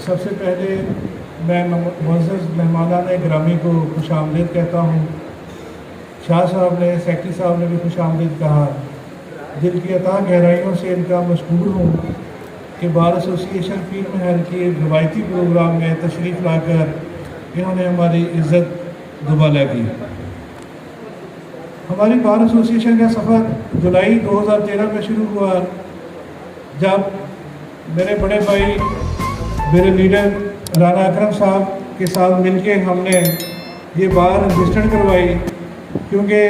سب سے پہلے میں معزز مہمانان گرامی کو خوش آمدید کہتا ہوں۔ شاہ صاحب نے، سیکرٹری صاحب نے بھی خوش آمدید کہا۔ دل کی عطا گہرائیوں سے ان کا مشکور ہوں کہ بار ایسوسی ایشن پیر محل کے روایتی پروگرام میں تشریف لا کر انہوں نے ہماری عزت دوبالا کی۔ ہماری بار ایسوسی ایشن کا سفر جولائی 2013 میں شروع ہوا، جب میرے بڑے بھائی میرے لیڈر رانا اکرم صاحب کے ساتھ مل کے ہم نے یہ بار رجسٹرڈ کروائی، کیونکہ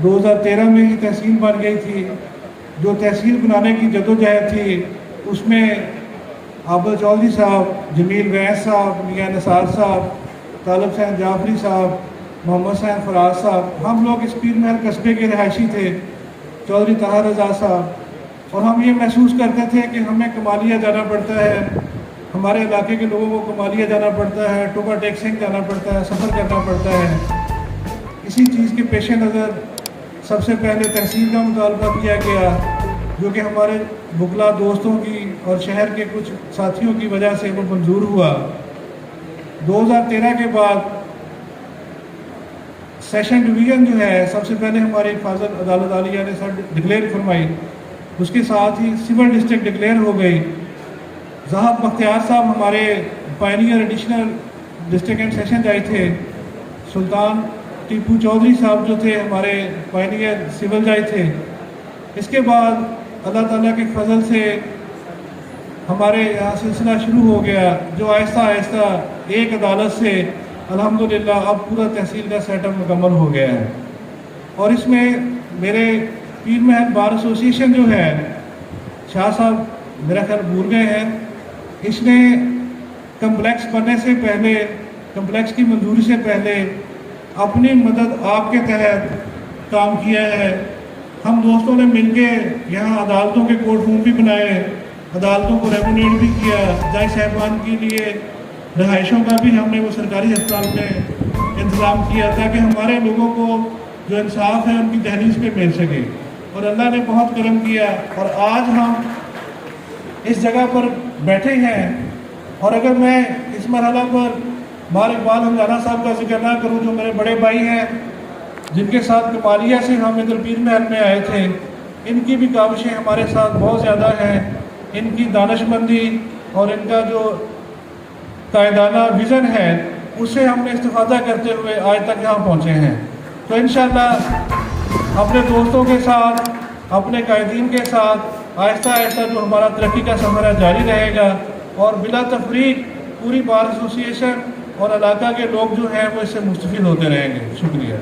2013 میں ہی تحصیل بن گئی تھی۔ جو تحصیل بنانے کی جدوجہد تھی اس میں عابد چودھری صاحب، جمیل ویس صاحب، میاں نثار صاحب، طالب حسین جعفری صاحب، محمد حسین فراز صاحب، ہم لوگ اس پیر محل قصبے کے رہائشی تھے، چودھری طاہر رضا صاحب، اور ہم یہ محسوس کرتے تھے کہ ہمیں کمالیہ جانا پڑتا ہے، ہمارے علاقے کے لوگوں کو کمالیہ جانا پڑتا ہے، ٹوبا ٹیکسنگ جانا پڑتا ہے، سفر کرنا پڑتا ہے۔ اسی چیز کے پیش نظر سب سے پہلے تحصیل کا مطالبہ کیا گیا، جو کہ ہمارے وکلا دوستوں کی اور شہر کے کچھ ساتھیوں کی وجہ سے وہ منظور ہوا۔ 2013 کے بعد سیشن ڈویژن جو ہے، سب سے پہلے ہماری حفاظت عدالت عالیہ نے سر ڈکلیئر فرمائی، اس کے ساتھ ہی سول ڈسٹرکٹ ڈکلیئر ہو گئی۔ ذہاب بختیار صاحب ہمارے pioneer additional district and session جج تھے، سلطان ٹیپو چودھری صاحب جو تھے ہمارے پائنیئر سول جج تھے۔ اس کے بعد اللہ تعالیٰ کے فضل سے ہمارے یہاں سلسلہ شروع ہو گیا، جو آہستہ آہستہ ایک عدالت سے الحمدللہ اب پورا تحصیل کا سیٹ اپ مکمل ہو گیا ہے۔ اور اس میں میرے پیر محل بار ایسوسی ایشن جو ہے، شاہ صاحب میرا خیال بھول گئے ہیں، اس نے کمپلیکس بننے سے پہلے، کمپلیکس کی منظوری سے پہلے اپنی مدد آپ کے تحت کام کیا ہے۔ ہم دوستوں نے مل کے یہاں عدالتوں کے کورٹ روم بھی بنائے، عدالتوں کو ریگولیٹ بھی کیا، جج صاحبان کے لیے رہائشوں کا بھی ہم نے وہ سرکاری ہسپتال میں انتظام کیا، تاکہ ہمارے لوگوں کو جو انصاف ہے ان کی دہلیز پہ مل سکے۔ اور اللہ نے بہت کرم کیا، اور آج ہم اس جگہ پر بیٹھے ہیں۔ اور اگر میں اس مرحلہ پر مار اقبال ہنگانہ صاحب کا ذکر نہ کروں، جو میرے بڑے بھائی ہیں، جن کے ساتھ کمالیہ سے ہم ادھر پیر محل میں آئے تھے، ان کی بھی کاوشیں ہمارے ساتھ بہت زیادہ ہیں۔ ان کی دانش مندی اور ان کا جو قائدانہ ویژن ہے، اس سے ہم نے استفادہ کرتے ہوئے آج تک یہاں پہنچے ہیں۔ تو انشاءاللہ اپنے دوستوں کے ساتھ، اپنے قائدین کے ساتھ آہستہ آہستہ جو ہمارا ترقی کا سفر ہے جاری رہے گا، اور بلا تفریق پوری بار ایسوسی ایشن اور علاقہ کے لوگ جو ہیں وہ اس سے مستفید ہوتے رہیں گے۔ شکریہ۔